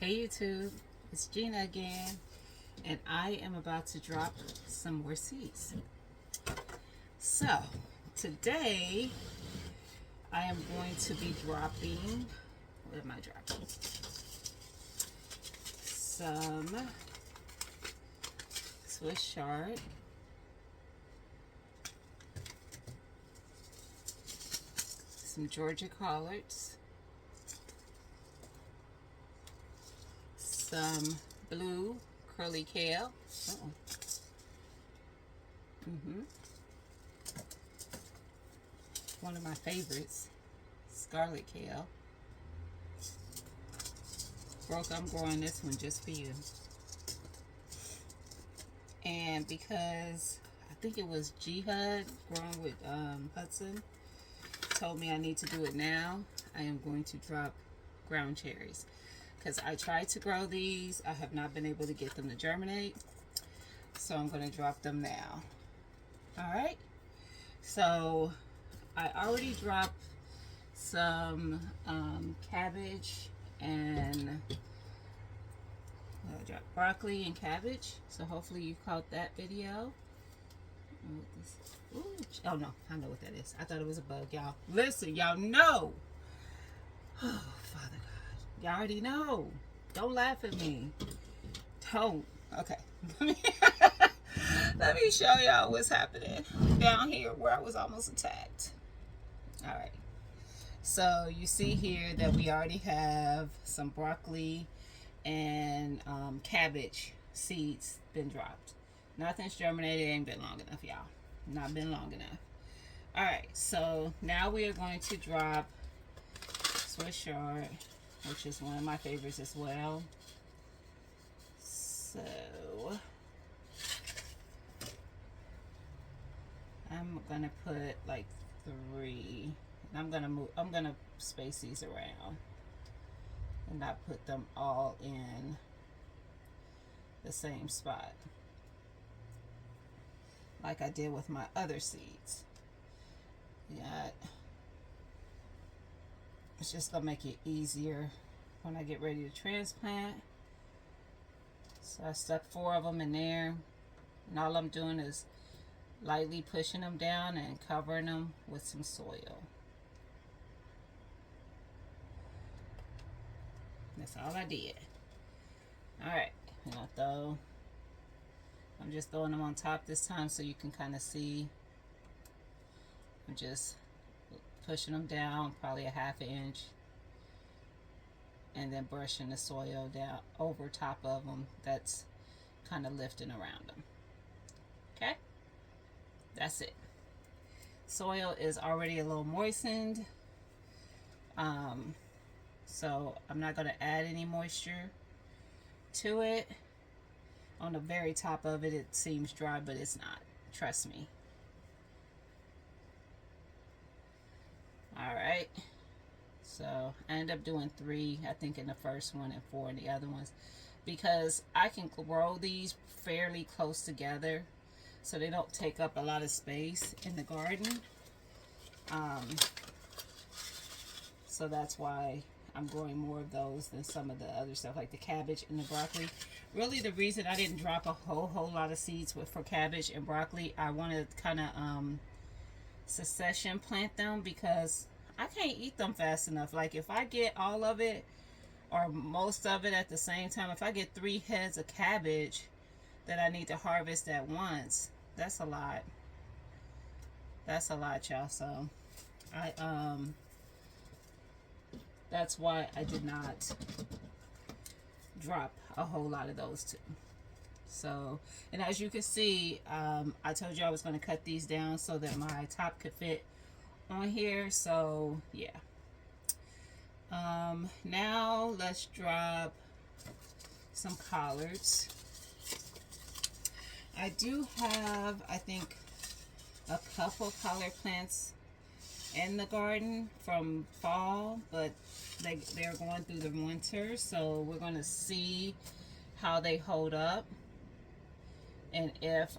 Hey YouTube, it's Gina again, and I am about to drop some more seeds. So, today I am going to be dropping, what am I dropping? Some Swiss chard, some Georgia collards, some blue curly kale. Uh-oh. One of my favorites, scarlet kale. Brooke, I'm growing this one just for you. And because I think it was Jihad growing with Hudson told me I need to do it now, I am going to drop ground cherries. Because I tried to grow these, I have not been able to get them to germinate. So I'm going to drop them now. Alright, so I already dropped some cabbage and I dropped broccoli and cabbage. So hopefully you caught that video. Ooh, oh no, I know what that is. I thought it was a bug, y'all. Listen, y'all know. Oh, Father God. Y'all already know. Don't laugh at me. Don't. Okay. Let me show y'all what's happening down here where I was almost attacked. Alright. So you see here that we already have some broccoli and cabbage seeds been dropped. Nothing's germinated. It ain't been long enough, y'all. Not been long enough. Alright, so now we are going to drop Swiss chard, which is one of my favorites as well. So I'm gonna put like 3. I'm gonna space these around and not put them all in the same spot like I did with my other seeds. Yeah, it's just gonna make it easier when I get ready to transplant. So I stuck 4 of them in there, and all I'm doing is lightly pushing them down and covering them with some soil. That's all I did. Alright, I'm just throwing them on top this time so you can kind of see. I'm just pushing them down probably a ½ inch and then brushing the soil down over top of them that's kind of lifting around them. Okay, that's it. Soil is already a little moistened, so I'm not going to add any moisture to it. On the very top of it, it seems dry, but it's not. Trust me. Alright. So I end up doing 3, I think, in the first one and 4 in the other ones. Because I can grow these fairly close together so they don't take up a lot of space in the garden. So that's why I'm growing more of those than some of the other stuff like the cabbage and the broccoli. Really the reason I didn't drop a whole lot of seeds for cabbage and broccoli, I want to kind of succession plant them because I can't eat them fast enough. Like if I get all of it or most of it at the same time, if I get 3 heads of cabbage that I need to harvest at once, that's a lot. That's a lot, y'all. So I that's why I did not drop a whole lot of those too. So, and as you can see, I told you I was going to cut these down so that my top could fit on here. So yeah. Now let's drop some collards. I do have, I think, a couple collard plants in the garden from fall, but they're going through the winter, so we're going to see how they hold up and if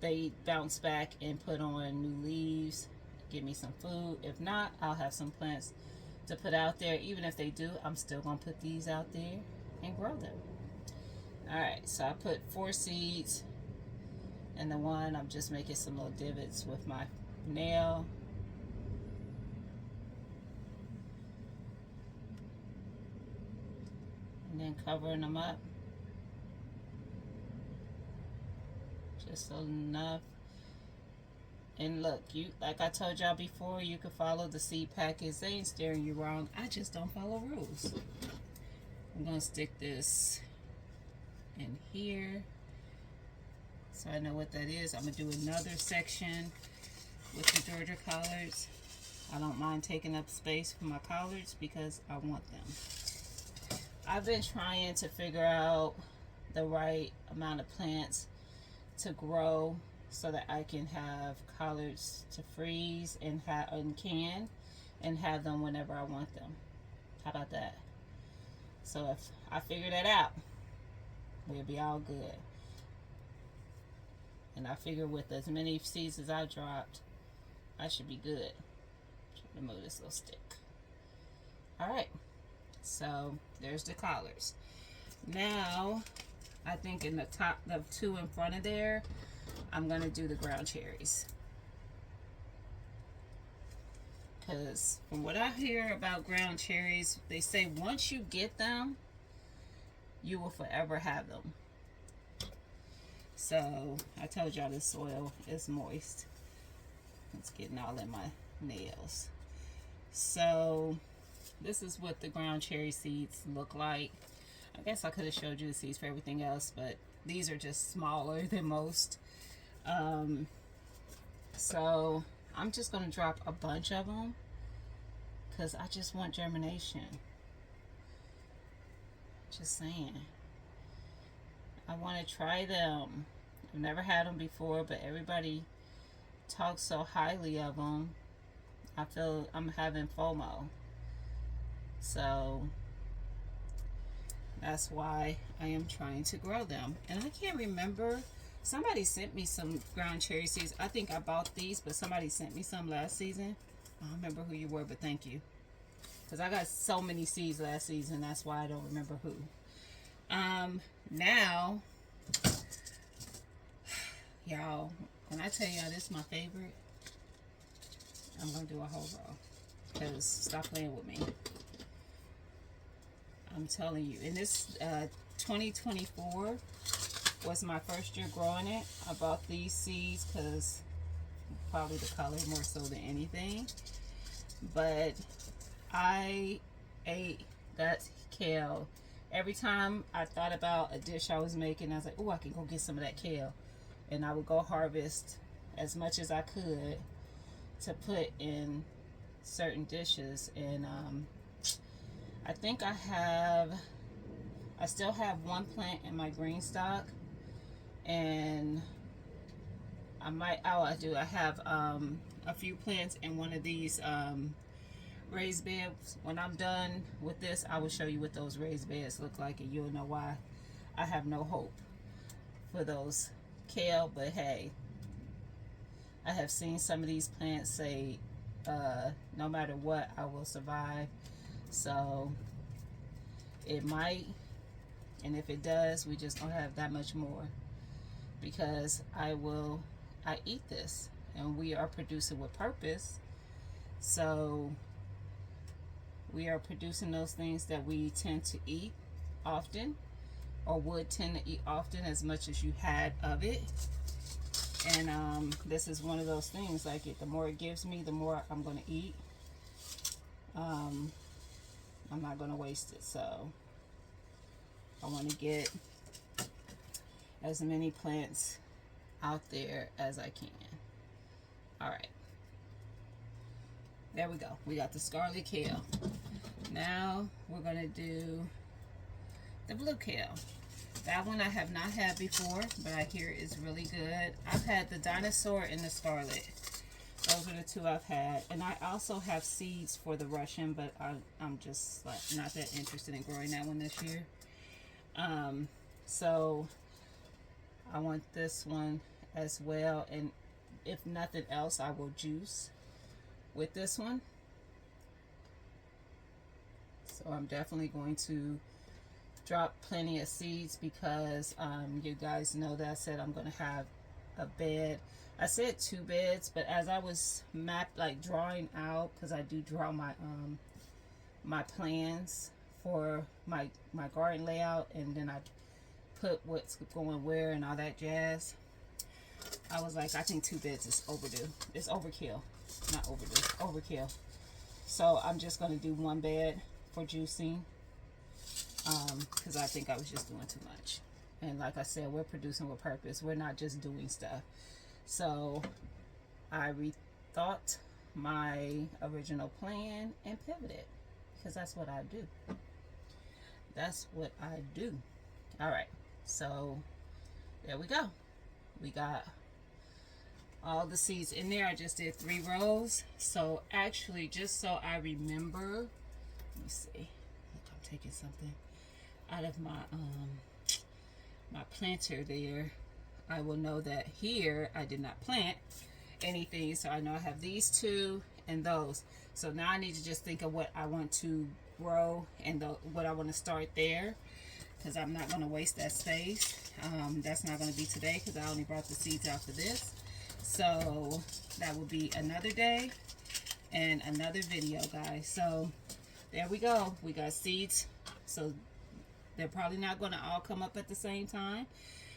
they bounce back and put on new leaves, give me some food. If not, I'll have some plants to put out there. Even if they do, I'm still going to put these out there and grow them. Alright, so I put 4 seeds in the one. I'm just making some little divots with my nail. And then covering them up. Just enough. And look, you, like I told y'all before, you can follow the seed packets. They ain't steering you wrong. I just don't follow rules. I'm going to stick this in here so I know what that is. I'm going to do another section with the Georgia collards. I don't mind taking up space for my collards because I want them. I've been trying to figure out the right amount of plants to grow so that I can have collards to freeze and can and have them whenever I want them. How about that? So if I figure that out, we'll be all good. And I figure with as many seeds as I dropped, I should be good. Try to move this little stick. Alright, so there's the collards. Now, I think in the top, the 2 in front of there, I'm going to do the ground cherries. Because from what I hear about ground cherries, they say once you get them, you will forever have them. So, I told y'all this soil is moist. It's getting all in my nails. So, this is what the ground cherry seeds look like. I guess I could have showed you the seeds for everything else, but these are just smaller than most. So I'm just going to drop a bunch of them because I just want germination. Just saying. I want to try them. I've never had them before, but everybody talks so highly of them. I feel I'm having FOMO. So that's why I am trying to grow them. And I can't remember. Somebody sent me some ground cherry seeds. I think I bought these, but somebody sent me some last season. I don't remember who you were, but thank you. Because I got so many seeds last season. That's why I don't remember who. Now, y'all, when I tell y'all this is my favorite, I'm going to do a whole row. Because stop playing with me. I'm telling you. And this 2024 was my first year growing it. I bought these seeds because probably the color more so than anything. But I ate that kale. Every time I thought about a dish I was making, I was like, oh, I can go get some of that kale. And I would go harvest as much as I could to put in certain dishes. And I think I still have one plant in my green stock. And I have a few plants in one of these raised beds. When I'm done with this, I will show you what those raised beds look like, and you'll know why I have no hope for those kale. But hey, I have seen some of these plants say no matter what, I will survive. So it might, and if it does, we just don't have that much more. Because I eat this, and we are producing with purpose. So we are producing those things that we tend to eat often, or would tend to eat often, as much as you had of it. And this is one of those things, like the more it gives me, the more I'm going to eat. I'm not going to waste it. So I want to get as many plants out there as I can. Alright. There we go. We got the scarlet kale. Now we're going to do the blue kale. That one I have not had before, but I hear is really good. I've had the dinosaur and the scarlet. Those are the two I've had. And I also have seeds for the Russian, but I'm just like not that interested in growing that one this year. So I want this one as well, and if nothing else, I will juice with this one. or I'm definitely going to drop plenty of seeds because you guys know that I said I'm going to have a bed. I said 2 beds, but as I was drawing out, because I do draw my my plans for my garden layout, and then I put what's going where and all that jazz. I was like, I think 2 beds is overdue. It's overkill. Not overdue, overkill. So I'm just going to do 1 bed for juicing, because I think I was just doing too much. And like I said, we're producing with purpose. We're not just doing stuff. So I rethought my original plan and pivoted, because that's what I do. That's what I do. All right, so there we go. We got all the seeds in there. I just did 3 rows. So actually, just so I remember, let me see. Look, I'm taking something out of my my planter there. I will know that here I did not plant anything, so I know I have these 2 and those. So now I need to just think of what I want to grow and what I want to start there, because I'm not going to waste that space. That's not going to be today because I only brought the seeds out for this. So that will be another day and another video, guys. So there we go. We got seeds. So they're probably not going to all come up at the same time.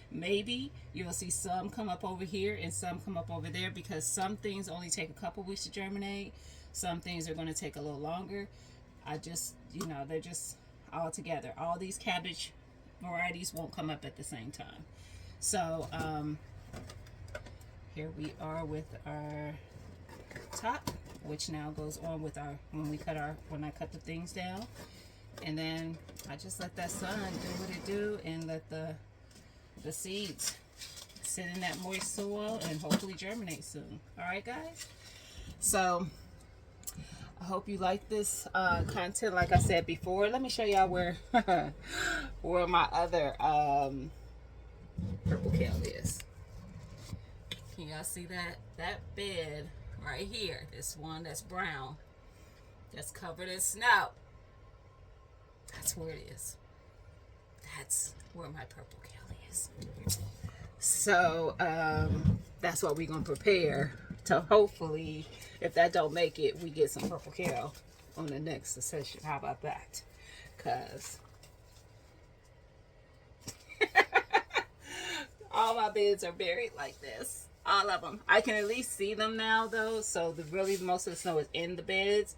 Maybe you'll see some come up over here and some come up over there, because some things only take a couple weeks to germinate. Some things are going to take a little longer. I just, they're just all together. All these cabbage varieties won't come up at the same time. So here we are with our top, which now goes on with our, when I cut the things down. And then I just let that sun do what it do, and let the seeds sit in that moist soil and hopefully germinate soon. All right, guys? So I hope you like this content. Like I said before, let me show y'all where where my other purple kale is. Can y'all see that? That bed right here, this one that's brown, that's covered in snow. That's where it is. That's where my purple kale is. So that's what we're gonna prepare to, hopefully, if that don't make it, we get some purple kale on the next session. How about that? Because all my beds are buried like this. All of them. I can at least see them now, though. So most of the snow is in the beds.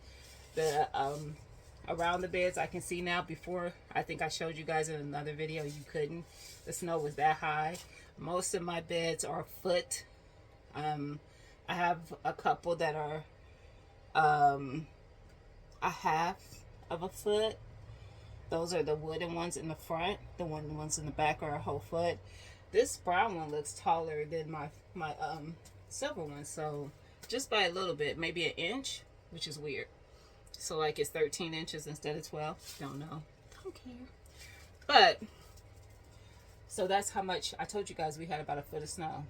The around the beds I can see now. Before, I think I showed you guys in another video, you couldn't. The snow was that high. Most of my beds are a foot. I have a couple that are a half of a foot. Those are the wooden ones in the front. The ones in the back are a whole foot. This brown one looks taller than my silver one, so just by a little bit, maybe an inch, which is weird. So like it's 13 inches instead of 12. Don't know. Don't care. But so that's how much. I told you guys we had about a foot of snow.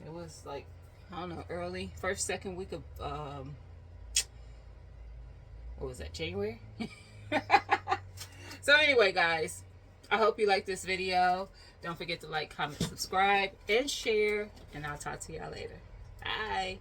It was like, I don't know, early first, second week of what was that, January? So anyway, guys, I hope you like this video. Don't forget to like, comment, subscribe, and share. And I'll talk to y'all later. Bye.